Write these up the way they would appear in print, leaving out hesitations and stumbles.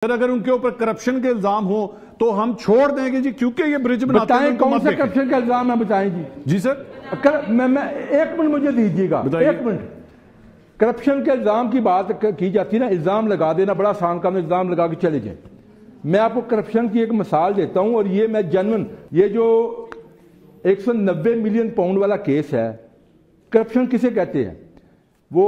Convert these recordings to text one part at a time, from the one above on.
سر اگر ان کے اوپر کرپشن کے الزام ہو تو ہم چھوڑ دیں گے جی، کیونکہ یہ برج بناتے ہیں. کون سا کرپشن کا الزام ہے بتائیں جی. جی سر میں ایک منٹ مجھے دیجیے گا، ایک منٹ. کرپشن کے الزام کی بات کی جاتی ہے نا، الزام لگا دینا بڑا آسان کام ہے، الزام لگا کے چلے جائیں. میں آپ کو کرپشن کی ایک مثال دیتا ہوں، اور یہ میں جنون، یہ جو 190 ملین پاؤنڈ والا کیس ہے، کرپشن کسے کہتے ہیں؟ وہ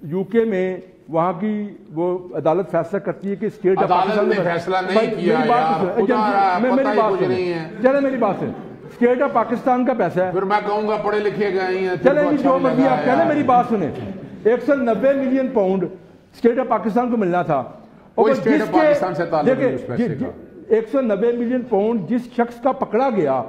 یو کے میں وہاں کی وہ عدالت فیصلہ کرتی ہے کہ اسٹیٹ عدالت نے فیصلہ نہیں کیا چلے میری بات سن، اسٹیٹ آف پاکستان کا پیسہ ہے. پھر میں کہوں گا پڑھے لکھے گئے ہیں. چلے جی جو مرضی آپ کہنا، میری بات سنیں. 190 million pound state of Pakistan کو ملنا تھا. اسٹیٹ آف پاکستان سے تعلق ہے اس پیسے کا. 190 ملین پاؤنڈ جس شخص کا پکڑا گیا،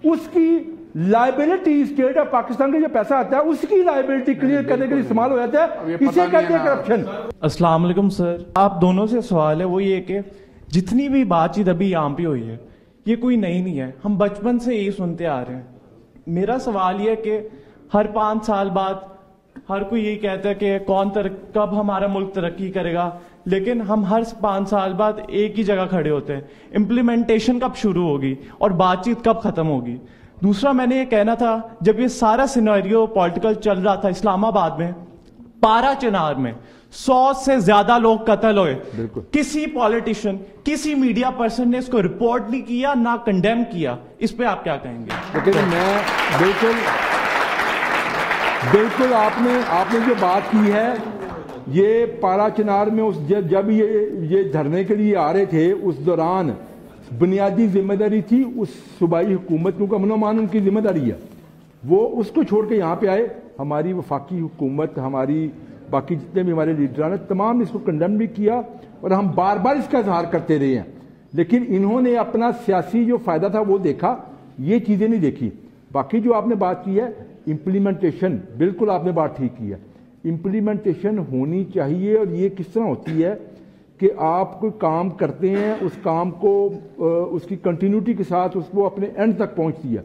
اس کی لائبلٹی اسٹیٹ آف پاکستان کا جو پیسہ آتا ہے اس کی لائبلٹی کلیئر کرنے کے لیے استعمال ہو جاتا ہے. اسے کہتے ہیں کرپشن. السلام علیکم سر، آپ دونوں سے سوال ہے، وہ یہ کہ جتنی بھی بات چیت ابھی یہاں پہ ہوئی ہے یہ کوئی نئی نہیں ہے، ہم بچپن سے یہی سنتے آ رہے ہیں. میرا سوال یہ ہے کہ ہر 5 سال بعد ہر کوئی یہی کہتا ہے کہ کب ہمارا ملک ترقی کرے گا، لیکن ہم ہر 5 سال بعد ایک ہی جگہ کھڑے ہوتے ہیں. امپلیمنٹیشن کب شروع ہوگی اور بات چیت کب ختم ہوگی؟ دوسرا میں نے یہ کہنا تھا، جب یہ سارا سینیریو پولیٹیکل چل رہا تھا اسلام آباد میں، پارا چنار میں 100 سے زیادہ لوگ قتل ہوئے. کسی پولیٹیشین، کسی میڈیا پرسن نے اس کو رپورٹ نہیں کیا، نہ کنڈیم کیا. اس پہ آپ کیا کہیں گے؟ لیکن میں بالکل آپ نے جو بات کی ہے، یہ پارا چنار میں جب یہ دھرنے کے لیے آ رہے تھے، اس دوران بنیادی ذمہ داری تھی اس صوبائی حکومت کو، امن و امان ان کی ذمہ داری ہے، وہ اس کو چھوڑ کے یہاں پہ آئے. ہماری وفاقی حکومت، ہماری باقی جتنے بھی ہمارے لیڈران ہیں، تمام نے اس کو کنڈم بھی کیا، اور ہم بار بار اس کا اظہار کرتے رہے ہیں. لیکن انہوں نے اپنا سیاسی جو فائدہ تھا وہ دیکھا، یہ چیزیں نہیں دیکھی. باقی جو آپ نے بات کی ہے امپلیمنٹیشن، بالکل آپ نے بات ٹھیک کی ہے. امپلیمنٹیشن ہونی چاہیے، اور یہ کس طرح ہوتی ہے کہ آپ کوئی کام کرتے ہیں، اس کام کو اس کی کنٹینیوٹی کے ساتھ اس کو اپنے اینڈ تک پہنچتی ہے.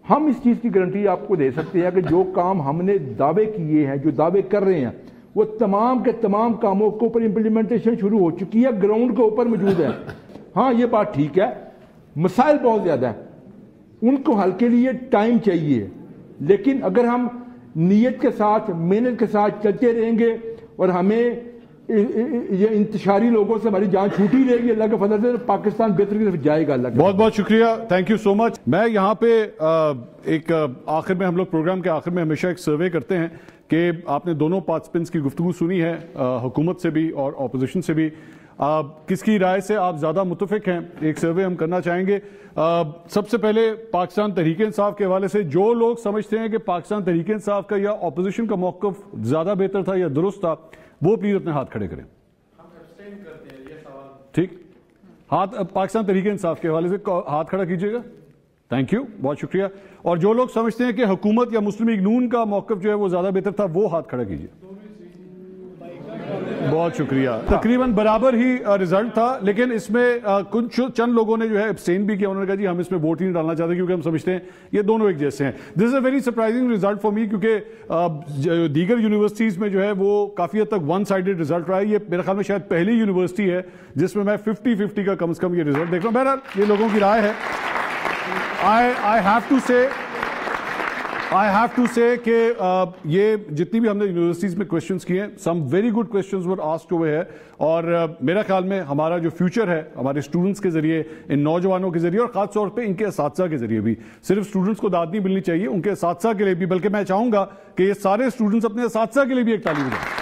ہم اس چیز کی گارنٹی آپ کو دے سکتے ہیں کہ جو کام ہم نے دعوے کیے ہیں، جو دعوے کر رہے ہیں، وہ تمام کے تمام کاموں کے اوپر امپلیمنٹیشن شروع ہو چکی ہے، گراؤنڈ کے اوپر موجود ہے. ہاں یہ بات ٹھیک ہے، مسائل بہت زیادہ ہیں، ان کو حل کے لیے ٹائم چاہیے. لیکن اگر ہم نیت کے ساتھ، محنت کے ساتھ چلتے رہیں گے، اور ہمیں یہ انتشاری لوگوں سے ہماری جان چھوٹی رہے گی، اللہ کے فضل سے پاکستان بہتر کی طرف جائے گا. اللہ بہت بہت شکریہ، تھینک یو سو مچ. میں یہاں پہ ایک آخر میں، ہم لوگ پروگرام کے آخر میں ہمیشہ ایک سروے کرتے ہیں کہ آپ نے دونوں پارٹیسپینٹس کی گفتگو سنی ہے، حکومت سے بھی اور اپوزیشن سے بھی. کس کی رائے سے آپ زیادہ متفق ہیں؟ ایک سروے ہم کرنا چاہیں گے. سب سے پہلے پاکستان تحریک انصاف کے حوالے سے جو لوگ سمجھتے ہیں کہ پاکستان تحریک انصاف کا یا اپوزیشن کا موقف زیادہ بہتر تھا یا درست تھا، وہ پلیز اپنے ہاتھ کھڑے کریں. ٹھیک، ہاتھ پاکستان تحریک انصاف کے حوالے سے ہاتھ کھڑا کیجئے گا. تھینک یو، بہت شکریہ. اور جو لوگ سمجھتے ہیں کہ حکومت یا مسلم لیگ نون کا موقف جو ہے وہ زیادہ بہتر تھا، وہ ہاتھ کھڑا کیجئے. بہت شکریہ. تقریباً برابر ہی رزلٹ تھا، لیکن اس میں کچھ چند لوگوں نے جو ہے ابسٹین بھی کیا. انہوں نے کہا جی ہم اس میں ووٹ ہی نہیں ڈالنا چاہتے کیونکہ ہم سمجھتے ہیں یہ دونوں ایک جیسے ہیں. This is a very surprising result for me, کیونکہ دیگر یونیورسٹیز میں جو ہے وہ کافی حد تک ون سائیڈڈ رزلٹ رہا ہے. یہ میرے خیال میں شاید پہلی یونیورسٹی ہے جس میں 50-50 کا کم از کم یہ رزلٹ دیکھ رہا ہوں. بہرحال یہ لوگوں کی رائے ہے. I have to say کہ یہ جتنی بھی ہم نے یونیورسٹیز میں کویسچنز کیے ہیں، some very good questions were asked over here، اور میرا خیال میں ہمارا جو فیوچر ہے ہمارے اسٹوڈنٹس کے ذریعے، ان نوجوانوں کے ذریعے، اور خاص طور پہ ان کے اساتذہ کے ذریعے بھی، صرف اسٹوڈنٹس کو داد نہیں ملنی چاہیے، ان کے اساتذہ کے لیے بھی، بلکہ میں چاہوں گا کہ یہ سارے اسٹوڈنٹس اپنے اساتذہ کے لیے بھی ایک تعلیم دیں.